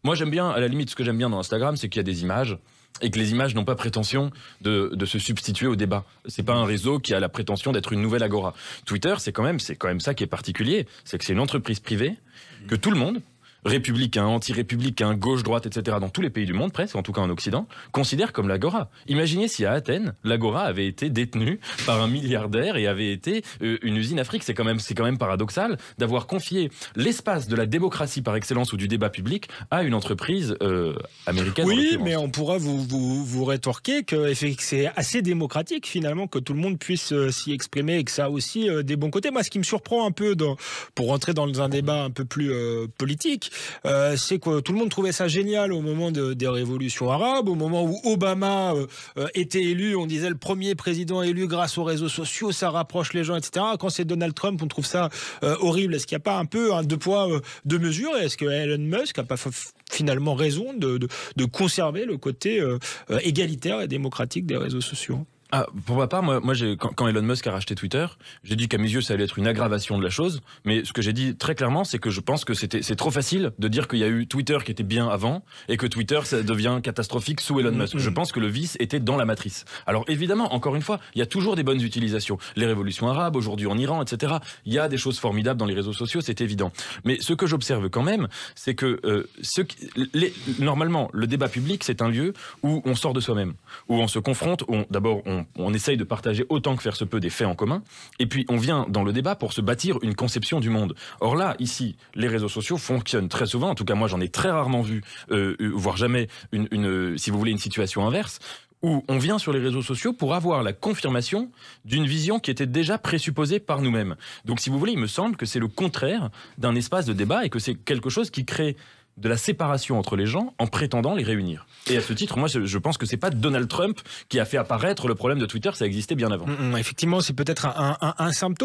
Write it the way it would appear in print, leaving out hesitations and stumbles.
Moi, j'aime bien, à la limite, ce que j'aime bien dans Instagram, c'est qu'il y a des images et que les images n'ont pas prétention de se substituer au débat. C'est pas un réseau qui a la prétention d'être une nouvelle agora. Twitter, c'est quand même ça qui est particulier, c'est que c'est une entreprise privée que tout le monde, républicains, anti-républicains, gauche-droite, etc., dans tous les pays du monde, presque, en tout cas en Occident, considèrent comme l'agora. Imaginez si à Athènes, l'agora avait été détenue par un milliardaire et avait été une usine Afrique. C'est quand même paradoxal d'avoir confié l'espace de la démocratie par excellence ou du débat public à une entreprise américaine. Oui, mais on pourra vous rétorquer que c'est assez démocratique finalement que tout le monde puisse s'y exprimer et que ça a aussi des bons côtés. Moi, ce qui me surprend un peu, pour rentrer dans un débat un peu plus politique, c'est que tout le monde trouvait ça génial au moment des révolutions arabes, au moment où Obama était élu, on disait le premier président élu grâce aux réseaux sociaux, ça rapproche les gens, etc. Quand c'est Donald Trump, on trouve ça horrible. Est-ce qu'il n'y a pas un peu deux poids, deux mesures? Est-ce que Elon Musk n'a pas finalement raison de conserver le côté égalitaire et démocratique des réseaux sociaux? Pour ma part, moi quand Elon Musk a racheté Twitter, j'ai dit qu'à mes yeux, ça allait être une aggravation de la chose. Mais ce que j'ai dit très clairement, c'est que je pense que c'est trop facile de dire qu'il y a eu Twitter qui était bien avant et que Twitter, ça devient catastrophique sous Elon Musk. Je pense que le vice était dans la matrice. Alors évidemment, encore une fois, il y a toujours des bonnes utilisations. Les révolutions arabes, aujourd'hui en Iran, etc. Il y a des choses formidables dans les réseaux sociaux, c'est évident. Mais ce que j'observe quand même, c'est que normalement, le débat public, c'est un lieu où on sort de soi-même, où on se confronte, d'abord on essaye de partager autant que faire se peut des faits en commun, et puis on vient dans le débat pour se bâtir une conception du monde. Or là, ici, les réseaux sociaux fonctionnent très souvent, en tout cas moi j'en ai très rarement vu, voire jamais, si vous voulez, une situation inverse, où on vient sur les réseaux sociaux pour avoir la confirmation d'une vision qui était déjà présupposée par nous-mêmes. Donc si vous voulez, il me semble que c'est le contraire d'un espace de débat et que c'est quelque chose qui crée de la séparation entre les gens en prétendant les réunir. Et à ce titre, moi, je pense que c'est pas Donald Trump qui a fait apparaître le problème de Twitter, ça existait bien avant. Effectivement, c'est peut-être un symptôme.